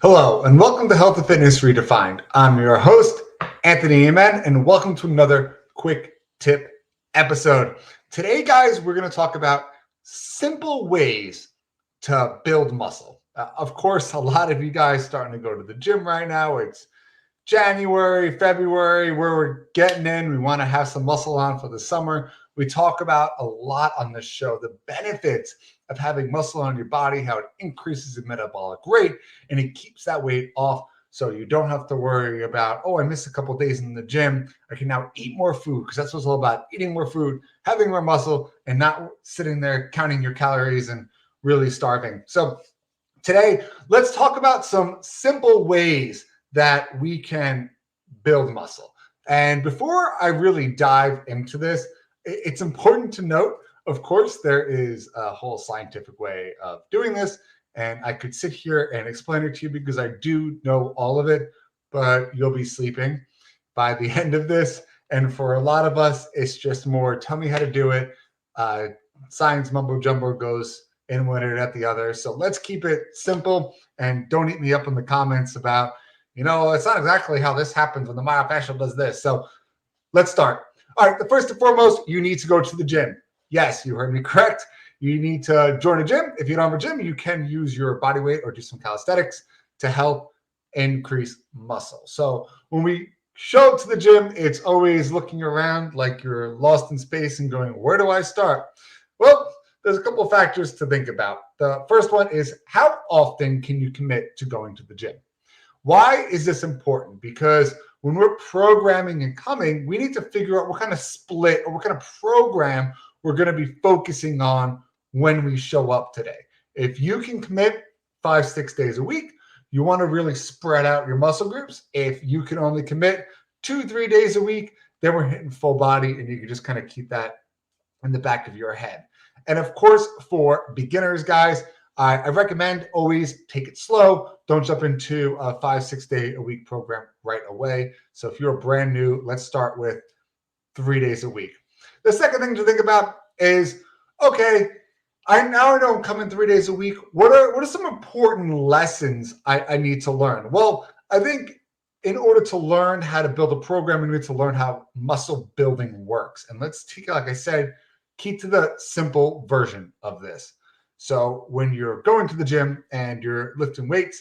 Hello, and welcome to Health and Fitness Redefined. I'm your host, Anthony Amen, and welcome to another quick tip episode. Today, guys, we're going to talk about simple ways to build muscle. Of course, a lot of you guys starting to go to the gym right now. It's January, February, where we're getting in. We want to have some muscle on for the summer. We talk about a lot on this show, the benefits of having muscle on your body, how it increases the metabolic rate, and it keeps that weight off. So you don't have to worry about, oh, I missed a couple of days in the gym. I can now eat more food, because that's what it's all about, eating more food, having more muscle, and not sitting there counting your calories and really starving. So today, let's talk about some simple ways that we can build muscle. And before I really dive into this, it's important to note, of course, there is a whole scientific way of doing this. And I could sit here and explain it to you because I do know all of it, but you'll be sleeping by the end of this. And for a lot of us, it's just more, tell me how to do it. Science mumbo jumbo goes in one ear at the other. So let's keep it simple, and don't eat me up in the comments about, it's not exactly how this happens when the myofascial does this. So let's start. All right, the first and foremost, you need to go to the gym. Yes, you heard me correct. You need to join a gym. If you don't have a gym, you can use your body weight or do some calisthenics to help increase muscle. So when we show up to the gym, it's always looking around like you're lost in space and going, where do I start? Well, there's a couple of factors to think about. The first one is, how often can you commit to going to the gym? Why is this important? Because when we're programming and coming, we need to figure out what kind of split or what kind of program we're going to be focusing on when we show up today. If you can commit 5-6 days a week, you want to really spread out your muscle groups. If you can only commit 2-3 days a week, then we're hitting full body, and you can just kind of keep that in the back of your head. And of course, for beginners, guys, I recommend always take it slow. Don't jump into a 5-6 day a week program right away. So if you're brand new, let's start with 3 days a week. The second thing to think about is, okay, I don't come in 3 days a week. What are some important lessons I need to learn? Well, I think in order to learn how to build a program, we need to learn how muscle building works. And let's take, like I said, keep to the simple version of this. So when you're going to the gym and you're lifting weights,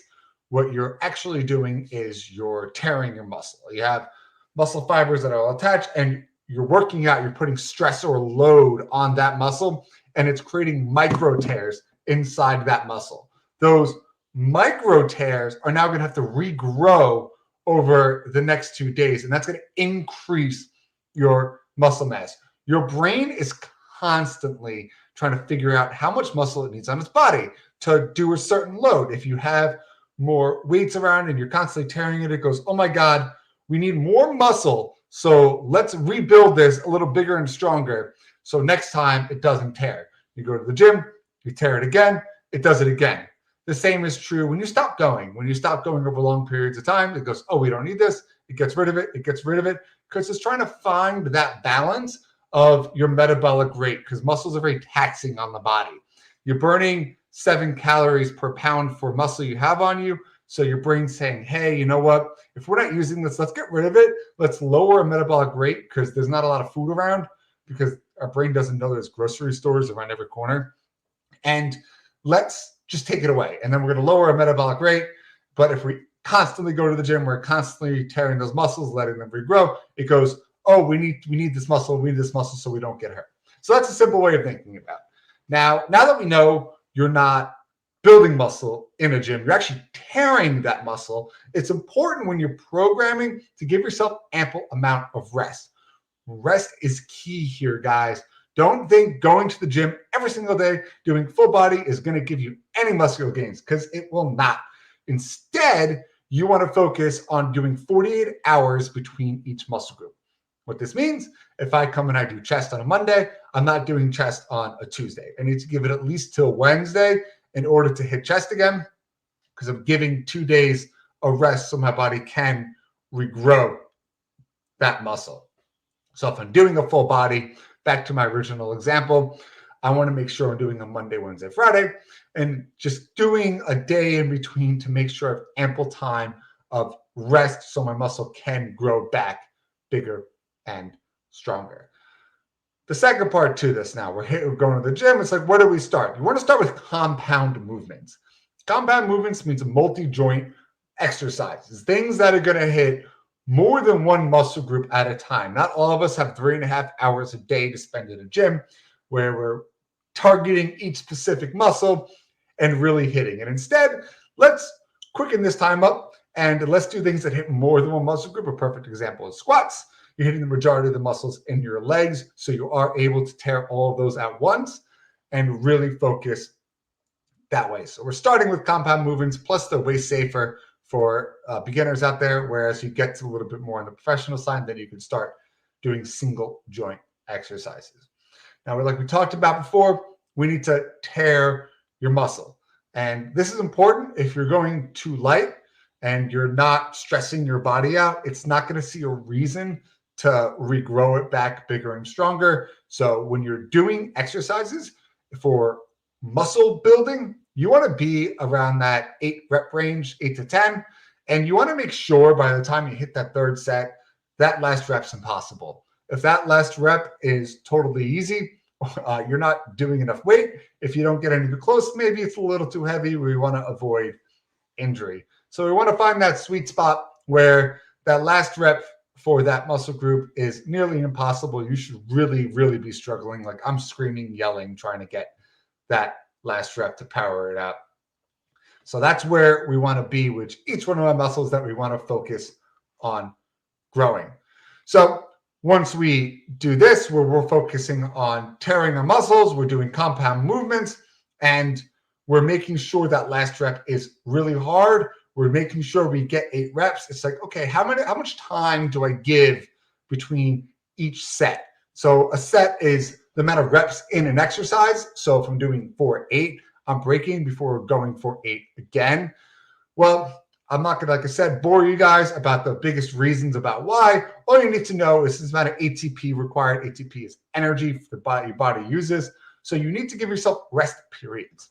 what you're actually doing is you're tearing your muscle. You have muscle fibers that are attached, and you're working out, you're putting stress or load on that muscle, and it's creating micro tears inside that muscle. Those micro tears are now going to have to regrow over the next 2 days, and that's going to increase your muscle mass. Your brain is constantly trying to figure out how much muscle it needs on its body to do a certain load. If you have more weights around and you're constantly tearing it, it goes, oh my God, we need more muscle. So let's rebuild this a little bigger and stronger. So next time it doesn't tear. You go to the gym, you tear it again, it does it again. The same is true when you stop going. When you stop going over long periods of time, it goes, oh, we don't need this. It gets rid of it. It gets rid of it, because it's trying to find that balance of your metabolic rate, because muscles are very taxing on the body. You're burning 7 calories per pound for muscle you have on you. So your brain's saying, hey, you know what? If we're not using this, let's get rid of it. Let's lower a metabolic rate, because there's not a lot of food around, because our brain doesn't know there's grocery stores around every corner. And let's just take it away. And then we're going to lower our metabolic rate. But if we constantly go to the gym, we're constantly tearing those muscles, letting them regrow. It goes, oh, we need this muscle, so we don't get hurt. So that's a simple way of thinking about it. Now that we know you're not building muscle in a gym, you're actually tearing that muscle, it's important when you're programming to give yourself ample amount of rest. Rest is key here, guys. Don't think going to the gym every single day, doing full body is going to give you any muscular gains, because it will not. Instead, you want to focus on doing 48 hours between each muscle group. What this means, if I come and I do chest on a Monday, I'm not doing chest on a Tuesday. I need to give it at least till Wednesday in order to hit chest again, because I'm giving 2 days of rest so my body can regrow that muscle. So if I'm doing a full body, back to my original example, I want to make sure I'm doing a Monday, Wednesday, Friday, and just doing a day in between to make sure I have ample time of rest so my muscle can grow back bigger and stronger. The second part to this now, we're going to the gym. It's like, where do we start? You want to start with compound movements. Compound movements means multi-joint exercises, things that are going to hit more than one muscle group at a time. Not all of us have 3.5 hours a day to spend in a gym where we're targeting each specific muscle and really hitting it. Instead, let's quicken this time up and let's do things that hit more than one muscle group. A perfect example is squats. You're hitting the majority of the muscles in your legs, so you are able to tear all of those at once and really focus that way. So we're starting with compound movements, plus they're way safer for beginners out there, whereas you get to a little bit more on the professional side, then you can start doing single joint exercises. Now, like we talked about before, we need to tear your muscle. And this is important. If you're going too light and you're not stressing your body out, it's not going to see a reason to regrow it back bigger and stronger. So when you're doing exercises for muscle building, you want to be around that 8 rep range, 8 to 10. And you want to make sure by the time you hit that third set, that last rep's impossible. If that last rep is totally easy, you're not doing enough weight. If you don't get any too close, maybe it's a little too heavy. We want to avoid injury. So we want to find that sweet spot where that last rep for that muscle group is nearly impossible. You should really, really be struggling. Like I'm screaming, yelling, trying to get that last rep to power it out. So that's where we want to be with each one of our muscles that we want to focus on growing. So once we do this, we're focusing on tearing our muscles, we're doing compound movements, and we're making sure that last rep is really hard. We're making sure we get 8 reps. It's like, okay, how much time do I give between each set? So a set is the amount of reps in an exercise. So if I'm doing 4, 8, I'm breaking before going for 8 again. Well, I'm not going to, like I said, bore you guys about the biggest reasons about why. All you need to know is this amount of ATP required. ATP is energy your body uses. So you need to give yourself rest periods.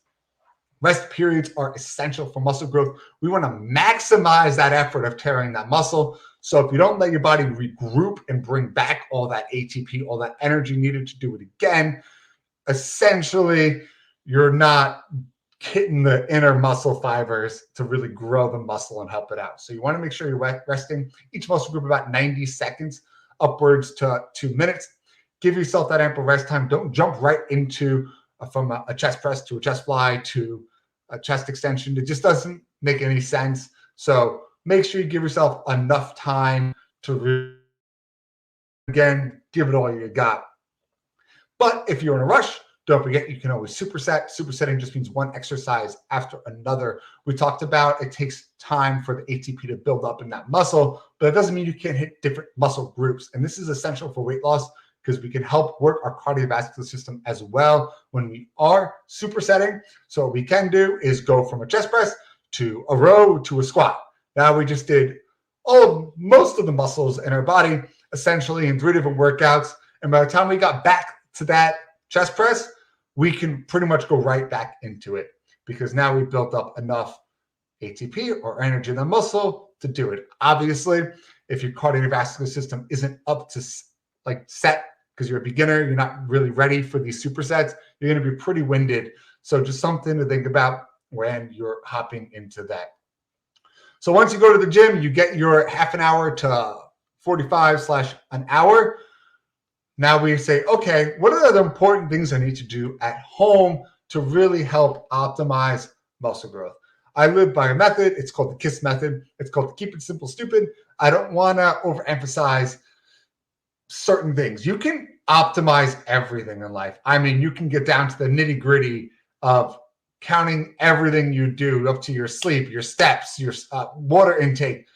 Rest periods are essential for muscle growth. We want to maximize that effort of tearing that muscle. So if you don't let your body regroup and bring back all that ATP, all that energy needed to do it again, essentially you're not hitting the inner muscle fibers to really grow the muscle and help it out. So you want to make sure you're resting each muscle group about 90 seconds upwards to 2 minutes. Give yourself that ample rest time. Don't jump right into from a chest press to a chest fly to a chest extension. It just doesn't make any sense. So make sure you give yourself enough time to again, give it all you got. But if you're in a rush, don't forget, you can always superset. Supersetting just means one exercise after another. We talked about it takes time for the ATP to build up in that muscle, but it doesn't mean you can't hit different muscle groups. And this is essential for weight loss because we can help work our cardiovascular system as well when we are supersetting. So what we can do is go from a chest press to a row to a squat. Now we just did most of the muscles in our body essentially in 3 different workouts. And by the time we got back to that chest press, we can pretty much go right back into it because now we've built up enough ATP or energy in the muscle to do it. Obviously, if your cardiovascular system isn't up to set because you're a beginner, you're not really ready for these supersets, you're going to be pretty winded. So just something to think about when you're hopping into that. So once you go to the gym, you get your half an hour to 45/an hour. Now we say, okay, what are the important things I need to do at home to really help optimize muscle growth? I live by a method. It's called the KISS method. It's called the Keep It Simple Stupid. I don't want to overemphasize certain things. You can optimize everything in life. I mean, you can get down to the nitty gritty of counting everything you do up to your sleep, your steps, your water intake.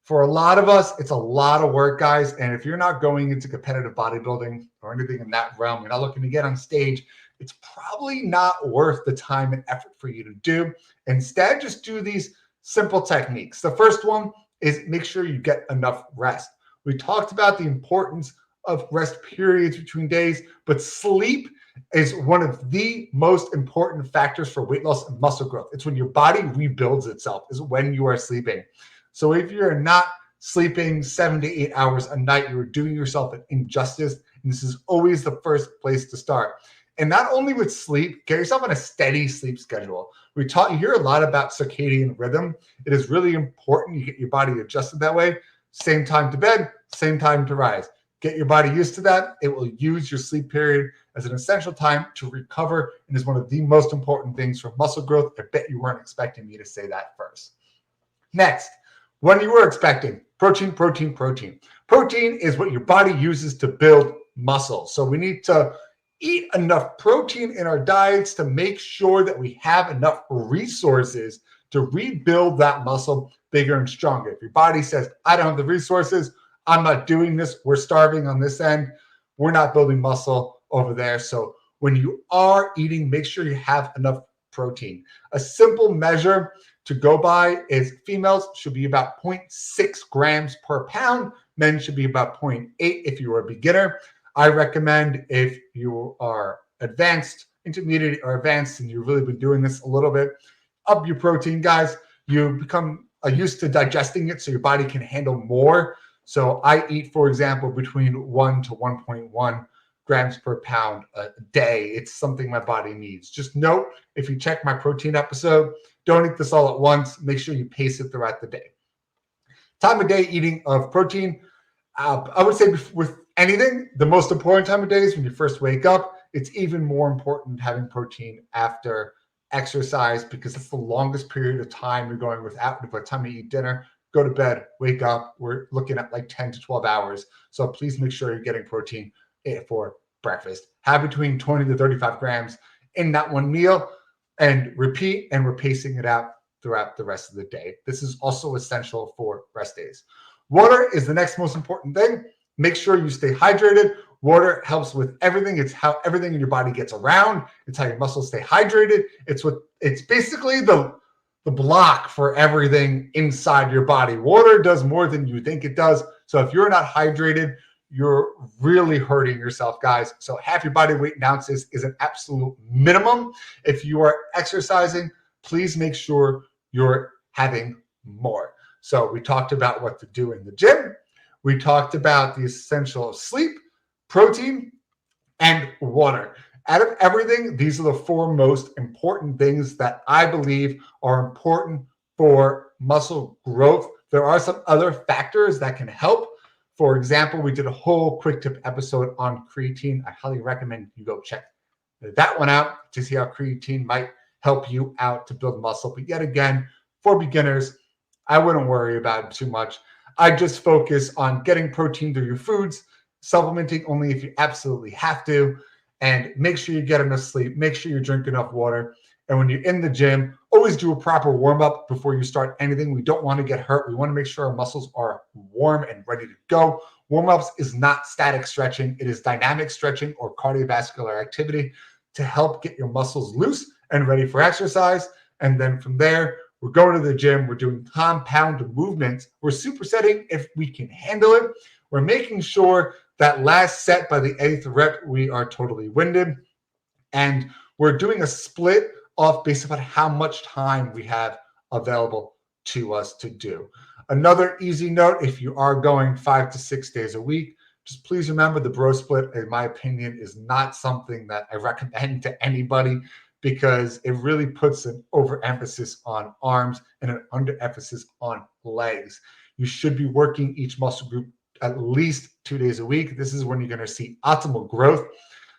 For a lot of us, it's a lot of work, guys. And if you're not going into competitive bodybuilding or anything in that realm, you're not looking to get on stage, it's probably not worth the time and effort for you to do. Instead, just do these simple techniques. The first one is make sure you get enough rest. We talked about the importance of rest periods between days, but sleep is one of the most important factors for weight loss and muscle growth. It's when your body rebuilds itself, is when you are sleeping. So if you're not sleeping 7 to 8 hours a night, you're doing yourself an injustice. And this is always the first place to start. And not only with sleep, get yourself on a steady sleep schedule. You hear a lot about circadian rhythm. It is really important you get your body adjusted that way. Same time to bed, same time to rise. Get your body used to that. It will use your sleep period as an essential time to recover and is one of the most important things for muscle growth. I bet you weren't expecting me to say that first. Next, when you were expecting protein. Protein is what your body uses to build muscle. So we need to eat enough protein in our diets to make sure that we have enough resources to rebuild that muscle bigger and stronger. If your body says, I don't have the resources, I'm not doing this, we're starving on this end, we're not building muscle over there. So when you are eating, make sure you have enough protein. A simple measure to go by is females should be about 0.6 grams per pound. Men should be about 0.8 if you are a beginner. I recommend if you are advanced, intermediate, or advanced, and you've really been doing this a little bit, up your protein, guys. You become used to digesting it so your body can handle more. So I eat, for example, between 1 to 1.1 grams per pound a day. It's something my body needs. Just note, if you check my protein episode, don't eat this all at once. Make sure you pace it throughout the day. Time of day eating of protein. I would say with anything, the most important time of day is when you first wake up. It's even more important having protein after exercise because it's the longest period of time you're going without. By the time you eat dinner, go to bed, wake up, we're looking at like 10 to 12 hours. So please make sure you're getting protein for breakfast. Have between 20 to 35 grams in that one meal and repeat, and we're pacing it out throughout the rest of the day. This is also essential for rest days. Water is the next most important thing. Make sure you stay hydrated. Water helps with everything. It's how everything in your body gets around. It's how your muscles stay hydrated. It's basically the block for everything inside your body. Water does more than you think it does. So if you're not hydrated, you're really hurting yourself, guys. So half your body weight in ounces is an absolute minimum. If you are exercising, please make sure you're having more. So we talked about what to do in the gym. We talked about the essential of sleep, protein, and water. Out of everything, these are the four most important things that I believe are important for muscle growth. There are some other factors that can help. For example, we did a whole quick tip episode on creatine. I highly recommend you go check that one out to see how creatine might help you out to build muscle. But yet again, for beginners, I wouldn't worry about it too much. I just focus on getting protein through your foods, supplementing only if you absolutely have to, and make sure you get enough sleep, make sure you drink enough water. And when you're in the gym, always do a proper warm-up before you start anything. We don't want to get hurt. We want to make sure our muscles are warm and ready to go. Warm-ups is not static stretching. It is dynamic stretching or cardiovascular activity to help get your muscles loose and ready for exercise. And then from there, we're going to the gym. We're doing compound movements. We're supersetting if we can handle it. We're making sure that last set by the 8th rep, we are totally winded. And we're doing a split off based upon how much time we have available to us to do. Another easy note, if you are going 5 to 6 days a week, just please remember the bro split, in my opinion, is not something that I recommend to anybody because it really puts an overemphasis on arms and an underemphasis on legs. You should be working each muscle group at least 2 days a week. This is when you're going to see optimal growth.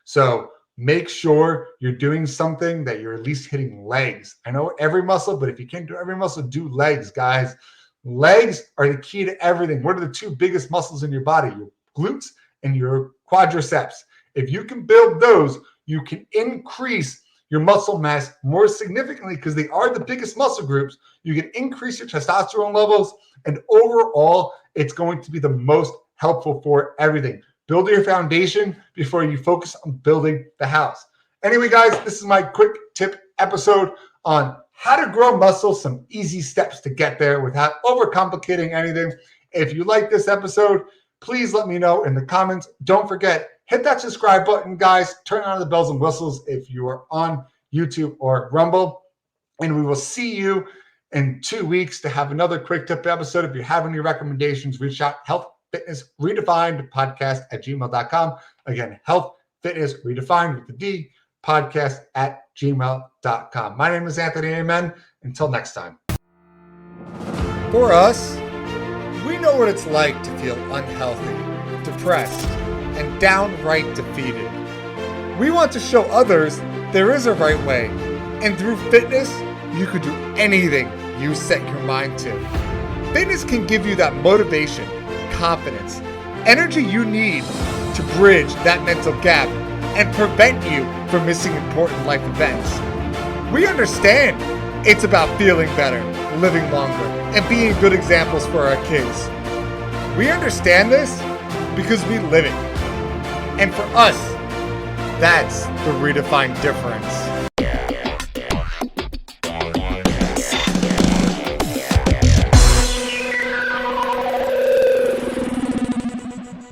So make sure you're doing something that you're at least hitting legs. I know every muscle, but if you can't do every muscle, do legs, guys. Legs are the key to everything. What are the two biggest muscles in your body? Your glutes and your quadriceps. If you can build those, you can increase your muscle mass more significantly because they are the biggest muscle groups. You can increase your testosterone levels, and overall, it's going to be the most helpful for everything. Build your foundation before you focus on building the house. Anyway, guys, this is my quick tip episode on how to grow muscle, some easy steps to get there without overcomplicating anything. If you like this episode, please let me know in the comments. Don't forget, hit that subscribe button, guys. Turn on the bells and whistles if you are on YouTube or Rumble. And we will see you in 2 weeks to have another quick tip episode. If you have any recommendations, reach out. Health Fitness Redefined podcast at gmail.com. Again, Health Fitness Redefined with the D podcast at gmail.com. My name is Anthony Amen. Until next time. For us, we know what it's like to feel unhealthy, depressed, and downright defeated. We want to show others there is a right way, and through fitness, you could do anything you set your mind to. Fitness can give you that motivation, confidence, energy you need to bridge that mental gap and prevent you from missing important life events. We understand it's about feeling better, living longer, and being good examples for our kids. We understand this because we live it. And for us, that's the redefined difference.